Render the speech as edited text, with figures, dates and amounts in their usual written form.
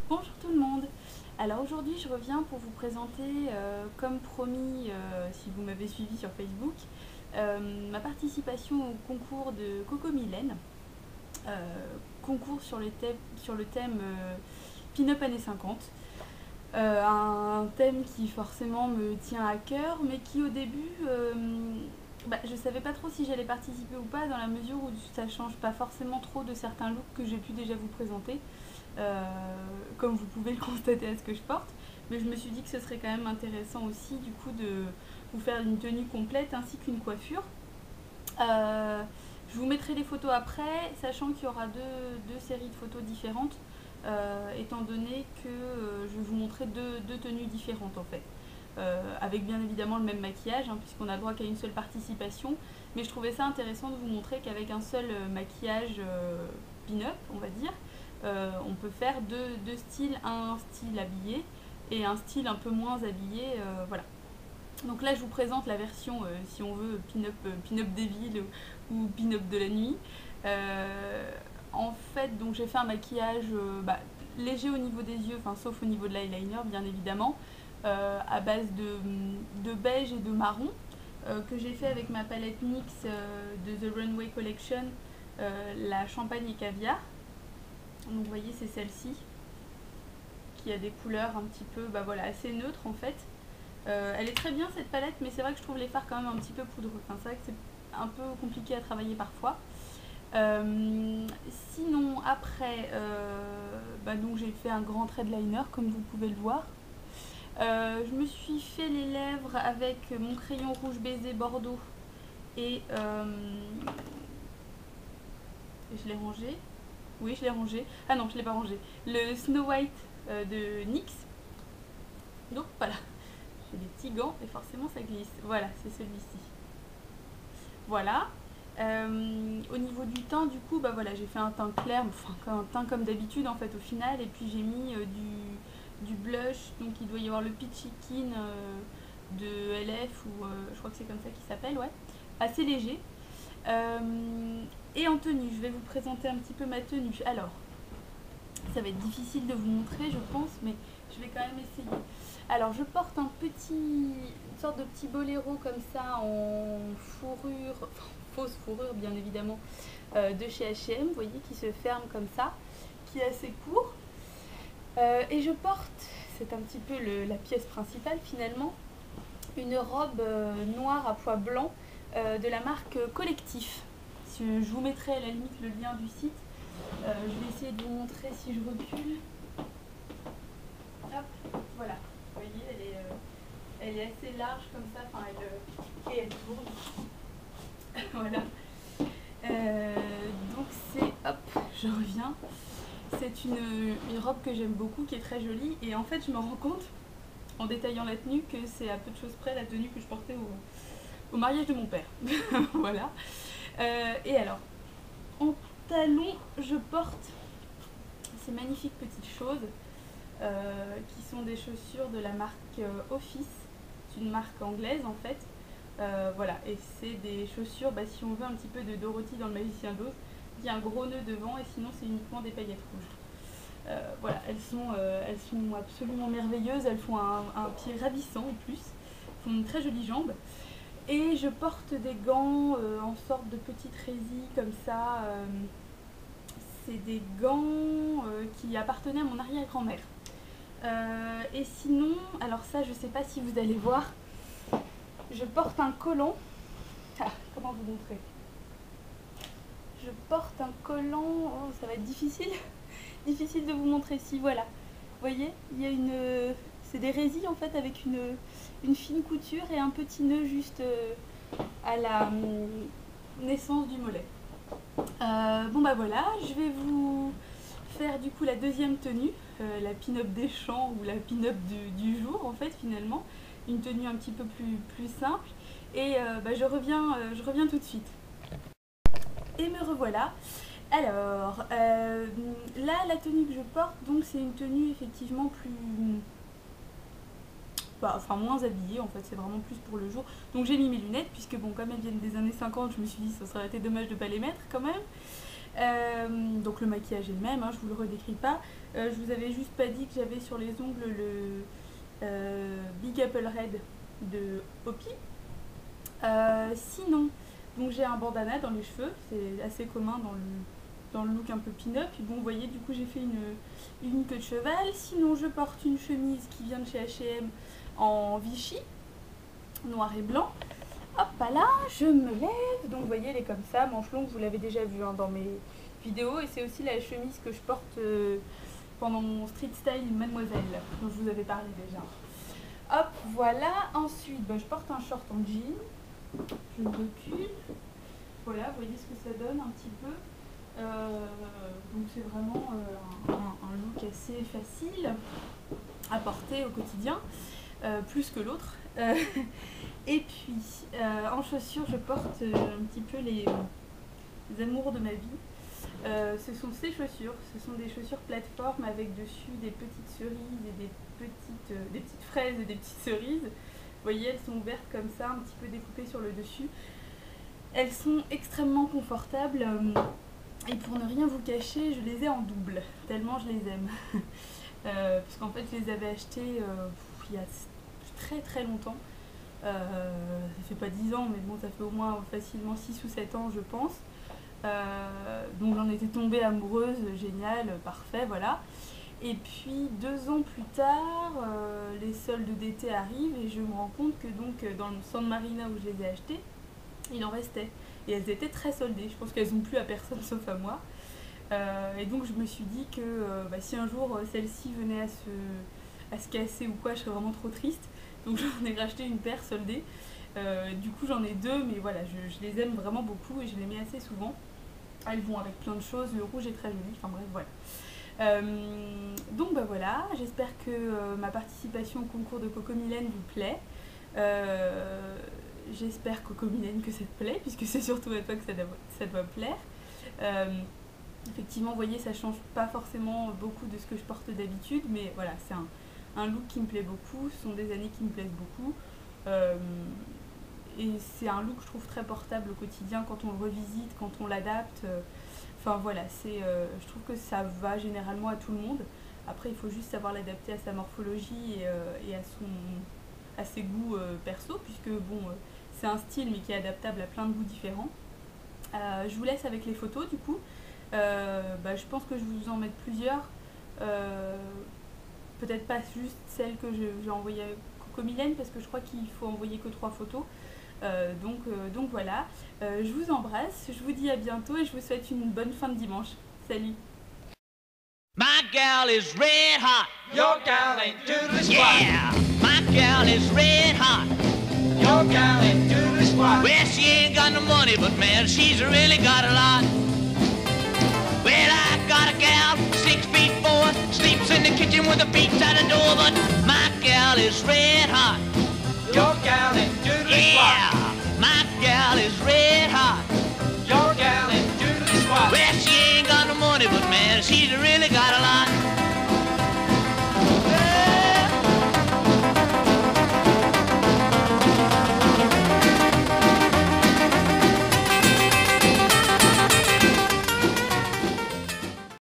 Bonjour tout le monde. Alors aujourd'hui je reviens pour vous présenter, comme promis, si vous m'avez suivi sur Facebook, ma participation au concours de Coco Mylène, concours sur le thème Pin-up années 50. Un thème qui forcément me tient à cœur, mais qui au début, je savais pas trop si j'allais participer ou pas, dans la mesure où ça change pas forcément trop de certains looks que j'ai pu déjà vous présenter, euh, comme vous pouvez le constater à ce que je porte. Mais je me suis dit que ce serait quand même intéressant aussi du coup de vous faire une tenue complète ainsi qu'une coiffure. Euh, je vous mettrai les photos après, sachant qu'il y aura deux séries de photos différentes, étant donné que je vais vous montrer deux tenues différentes en fait. Avec bien évidemment le même maquillage, hein, puisqu'on a le droit qu'à une seule participation. Mais je trouvais ça intéressant de vous montrer qu'avec un seul maquillage pin-up, on va dire, on peut faire deux styles, un style habillé et un style un peu moins habillé. Voilà. Donc là, je vous présente la version, si on veut, pin-up des villes ou pin-up de la nuit. Euh, En fait, donc j'ai fait un maquillage léger au niveau des yeux, enfin sauf au niveau de l'eyeliner, bien évidemment, à base de beige et de marron, que j'ai fait avec ma palette NYX de The Runway Collection, la champagne et caviar. Donc vous voyez, c'est celle-ci, qui a des couleurs un petit peu assez neutres en fait. Elle est très bien cette palette, mais c'est vrai que je trouve les fards quand même un petit peu poudreux. Enfin, c'est vrai que c'est un peu compliqué à travailler parfois. Sinon, après, donc j'ai fait un grand trait de liner, comme vous pouvez le voir. Je me suis fait les lèvres avec mon crayon rouge baiser Bordeaux et je l'ai rangé. Oui, je l'ai rangé. Ah non, je l'ai pas rangé. Le Snow White de NYX. Donc voilà, j'ai des petits gants et forcément ça glisse. Voilà, c'est celui-ci. Voilà. Au niveau du teint, du coup, j'ai fait un teint clair, enfin un teint comme d'habitude en fait au final, et puis j'ai mis du blush, donc il doit y avoir le Peachy Keen de LF, ou je crois que c'est comme ça qu'il s'appelle, ouais, assez léger. Et en tenue, je vais vous présenter un petit peu ma tenue. Alors, ça va être difficile de vous montrer, je pense, mais je vais quand même essayer. Alors, je porte une sorte de petit boléro comme ça en fourrure, enfin, fausse fourrure bien évidemment, de chez H&M, vous voyez, qui se ferme comme ça, qui est assez court. Et je porte, c'est un petit peu la pièce principale finalement, une robe noire à pois blanc de la marque Collectif. Je vous mettrai à la limite le lien du site. Je vais essayer de vous montrer si je recule. Hop, voilà. Vous voyez, elle est assez large comme ça, enfin, et elle tourne. Voilà. Donc c'est, hop, je reviens. C'est une robe que j'aime beaucoup, qui est très jolie. Et en fait, je me rends compte, en détaillant la tenue, que c'est à peu de choses près la tenue que je portais au mariage de mon père. Voilà. Et alors, en talons, je porte ces magnifiques petites choses qui sont des chaussures de la marque Office. C'est une marque anglaise en fait. Voilà, et c'est des chaussures, si on veut, un petit peu de Dorothy dans le Magicien d'Oz. Il y a un gros nœud devant et sinon c'est uniquement des paillettes rouges. Voilà, elles sont absolument merveilleuses, elles font un pied ravissant en plus, elles font une très jolie jambe. Et je porte des gants en sorte de petites résille comme ça. C'est des gants qui appartenaient à mon arrière-grand-mère. Et sinon, alors ça je sais pas si vous allez voir, je porte un collant. Ah, comment vous montrer? Je porte un collant, oh, ça va être difficile, difficile de vous montrer. Si, voilà, vous voyez, il y a c'est des résilles en fait avec une fine couture et un petit nœud juste à la naissance du mollet. Voilà, je vais vous faire du coup la deuxième tenue, la pin-up des champs ou la pin-up du jour en fait finalement, une tenue un petit peu plus simple. Et je reviens tout de suite. Et me revoilà. Alors, là, la tenue que je porte, donc c'est une tenue effectivement plus, moins habillée en fait, c'est vraiment plus pour le jour. Donc j'ai mis mes lunettes, puisque bon, comme elles viennent des années 50, je me suis dit que ça serait été dommage de ne pas les mettre quand même. Donc le maquillage est le même, hein, je vous le redécris pas. Je vous avais juste pas dit que j'avais sur les ongles le Big Apple Red de Hopi. Sinon, donc j'ai un bandana dans les cheveux, c'est assez commun dans le look un peu pin-up. Puis bon, vous voyez, du coup j'ai fait une queue de cheval. Sinon je porte une chemise qui vient de chez H&M en Vichy, noir et blanc. Hop là, je me lève, donc vous voyez elle est comme ça, manche longue, vous l'avez déjà vu hein, dans mes vidéos. Et c'est aussi la chemise que je porte pendant mon street style Mademoiselle, dont je vous avais parlé déjà. Hop, voilà, ensuite je porte un short en jean, je le recule, voilà, vous voyez ce que ça donne un petit peu. Donc c'est vraiment un look assez facile à porter au quotidien, plus que l'autre. Et puis en chaussures je porte un petit peu les amours de ma vie. Ce sont ces chaussures, ce sont des chaussures plateforme avec dessus des petites cerises et des petites fraises et des petites cerises. Vous voyez, elles sont ouvertes comme ça, un petit peu découpées sur le dessus. Elles sont extrêmement confortables et pour ne rien vous cacher, je les ai en double, tellement je les aime. Parce qu'en fait, je les avais achetées il y a très très longtemps. Ça fait pas 10 ans, mais bon, ça fait au moins facilement 6 ou 7 ans, je pense. Donc j'en étais tombée amoureuse, génial, parfait, voilà. Et puis 2 ans plus tard, les soldes d'été arrivent et je me rends compte que donc dans le San Marina où je les ai achetées, il en restait. Et elles étaient très soldées, je pense qu'elles n'ont plus à personne sauf à moi. Et donc je me suis dit que si un jour celle-ci venait à se casser ou quoi, je serais vraiment trop triste. Donc j'en ai racheté une paire soldée. Du coup j'en ai 2, mais voilà, je les aime vraiment beaucoup et je les mets assez souvent. Elles vont avec plein de choses, le rouge est très joli, enfin bref, voilà. Donc voilà, j'espère que ma participation au concours de Coco Mylène vous plaît. J'espère Coco Mylène que ça te plaît, puisque c'est surtout à toi que ça doit plaire. Effectivement, vous voyez, ça change pas forcément beaucoup de ce que je porte d'habitude, mais voilà, c'est un look qui me plaît beaucoup, ce sont des années qui me plaisent beaucoup. Et c'est un look, je trouve, très portable au quotidien quand on le revisite, quand on l'adapte. Enfin voilà, je trouve que ça va généralement à tout le monde. Après, il faut juste savoir l'adapter à sa morphologie et à ses goûts perso, puisque bon, c'est un style mais qui est adaptable à plein de goûts différents. Je vous laisse avec les photos du coup. Je pense que je vais vous en mettre plusieurs. Peut-être pas juste celle que j'ai envoyée à Coco Mylène, parce que je crois qu'il faut envoyer que 3 photos. Donc voilà, je vous embrasse, je vous dis à bientôt et je vous souhaite une bonne fin de dimanche. Salut. My gal is red hot. Your gal ain't doodly squat. Yeah, my gal is red hot. Your gal ain't doodly squat. Well, she ain't got no money, but man, she's really got a lot. Well, I got a gal, 6'4", sleeps in the kitchen with her feet out the door, but my gal is red hot. Your gal ain't doodly squat. Yeah, my gal is red hot. Your gal ain't doodly squat. Well, she ain't got no money, but man, she's really